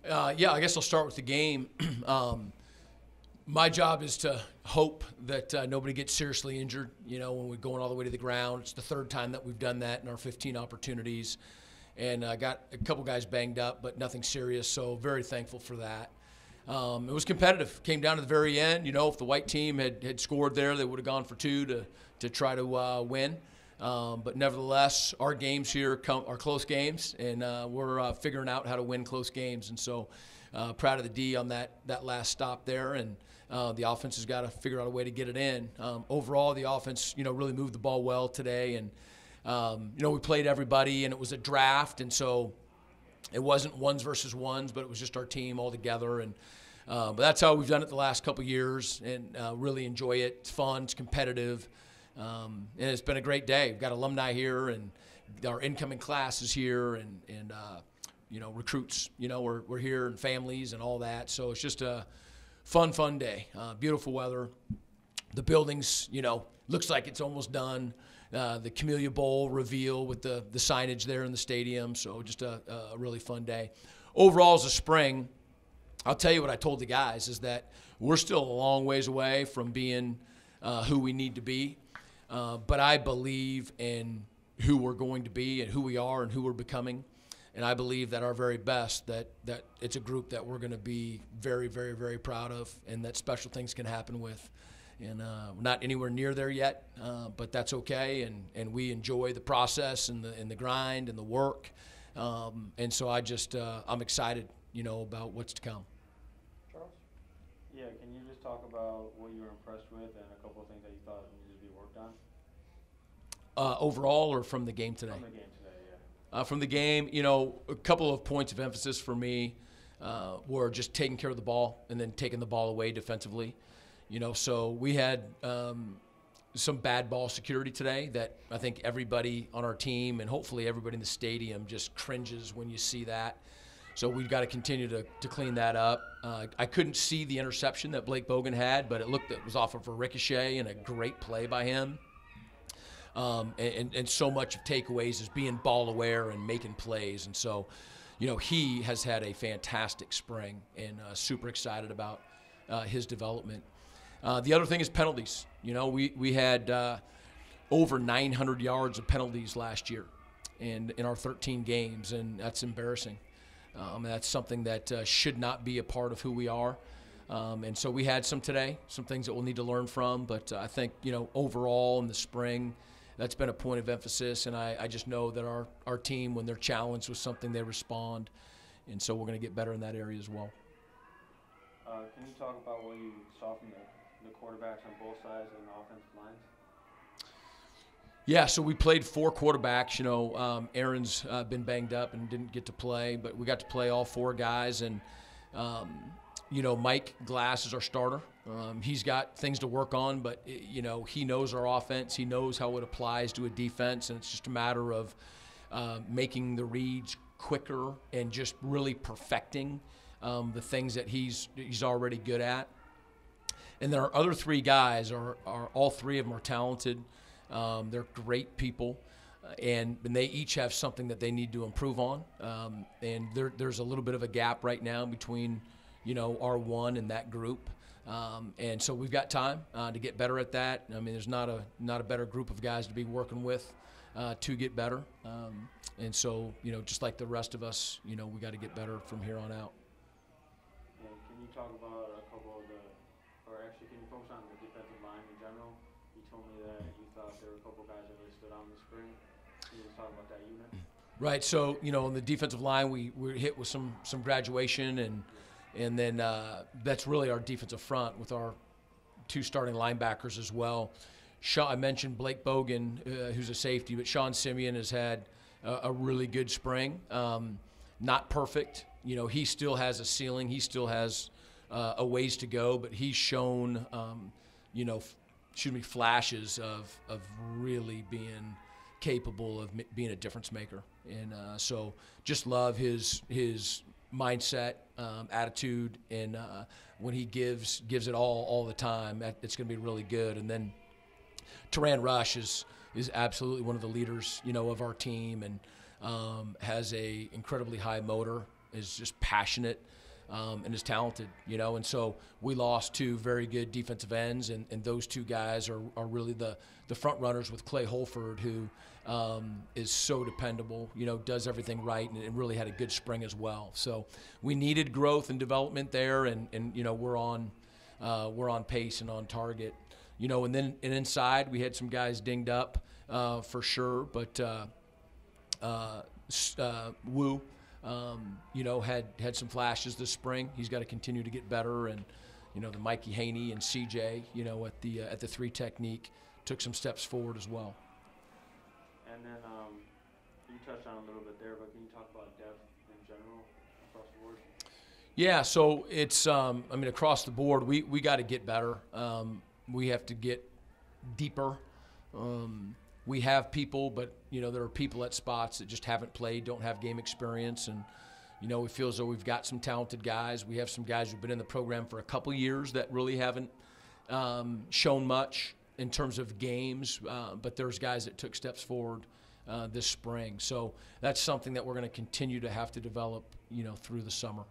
Yeah, I guess I'll start with the game. My job is to hope that nobody gets seriously injured, when we're going all the way to the ground. It's the third time that we've done that in our 15 opportunities. And I got a couple guys banged up, but nothing serious, so very thankful for that. It was competitive. Came down to the very end. If the white team had scored there, they would have gone for two to try to win. But nevertheless, our games here are close games, and we're figuring out how to win close games. And so proud of the D on that last stop there. And the offense has got to figure out a way to get it in. Overall, the offense, really moved the ball well today. And, we played everybody, and it was a draft. And so it wasn't ones versus ones, but it was just our team all together. And but that's how we've done it the last couple of years, and really enjoy it. It's fun. It's competitive. And it's been a great day. We've got alumni here, and our incoming class is here, and recruits, we're here, and families and all that. So it's just a fun day. Beautiful weather. The building's, looks like it's almost done. The Camellia Bowl reveal with the signage there in the stadium. So just a really fun day. Overall, as a spring, I'll tell you what I told the guys is that we're still a long ways away from being who we need to be. But I believe in who we're going to be and who we are and who we're becoming. And I believe that our very best, that it's a group that we're going to be very, very, very proud of, and that special things can happen with. And we're not anywhere near there yet, but that's okay. And we enjoy the process and the grind and the work. And so I'm excited, about what's to come. Charles? Yeah, can you just talk about what you were impressed with and a couple of things that you thought needed to be worked on? Overall, or from the game today? From the game today, yeah. From the game, a couple of points of emphasis for me were just taking care of the ball and then taking the ball away defensively. So we had some bad ball security today that I think everybody on our team and hopefully everybody in the stadium just cringes when you see that. So we've got to continue to clean that up. I couldn't see the interception that Blake Bogan had, but it was off of a ricochet and a great play by him. And so much of takeaways is being ball aware and making plays. And so, he has had a fantastic spring, and super excited about his development. The other thing is penalties. We had over 900 yards of penalties last year in our 13 games, and that's embarrassing. That's something that should not be a part of who we are. And so we had some today, some things that we'll need to learn from. But I think, overall in the spring, that's been a point of emphasis. And I just know that our team, when they're challenged with something, they respond. And so we're going to get better in that area as well. Can you talk about what you saw from the quarterbacks on both sides and the offensive lines? Yeah, so we played 4 quarterbacks. Aaron's been banged up and didn't get to play, but we got to play all 4 guys. And, Mike Glass is our starter. He's got things to work on, but, he knows our offense. He knows how it applies to a defense, and it's just a matter of making the reads quicker and just really perfecting the things that he's already good at. And then our other 3 guys are all 3 of them are talented. They're great people, and they each have something that they need to improve on. And there's a little bit of a gap right now between, our one and that group. And so we've got time to get better at that. I mean, there's not a better group of guys to be working with to get better. And so, just like the rest of us, we got to get better from here on out. Yeah, can you talk about a couple of can you focus on the defensive line in general? You told me that you thought there were a couple guys that really stood out in the spring. Can you just talk about that unit? Right. So, on the defensive line, we hit with some graduation, and then that's really our defensive front with our 2 starting linebackers as well. I mentioned Blake Bogan, who's a safety, but Sean Simeon has had a really good spring. Not perfect. He still has a ceiling. He still has a ways to go, but he's shown, flashes of really being capable of being a difference maker. And so just love his mindset, attitude, and when he gives it all the time, it's going to be really good. And then Teran Rush is absolutely one of the leaders, of our team, and has a incredibly high motor, is just passionate and is talented, you know. And so we lost 2 very good defensive ends, and those 2 guys are really the front runners with Clay Holford, who is so dependable, you know, does everything right, and really had a good spring as well. So we needed growth and development there, and you know, we're on pace and on target, you know. And then inside we had some guys dinged up for sure, but Wu, you know, had some flashes this spring. He's got to continue to get better, and you know, the Mikey Haney and CJ, you know, at the 3 technique took some steps forward as well. And then you touched on it a little bit there, but can you talk about depth in general across the board? Yeah, so it's I mean, across the board, we got to get better. We have to get deeper. We have people, but you know, there are people at spots that just haven't played, don't have game experience, and you know, we feel as though we've got some talented guys. We have some guys who've been in the program for a couple years that really haven't shown much in terms of games, but there's guys that took steps forward this spring. So that's something that we're going to continue to have to develop, you know, through the summer.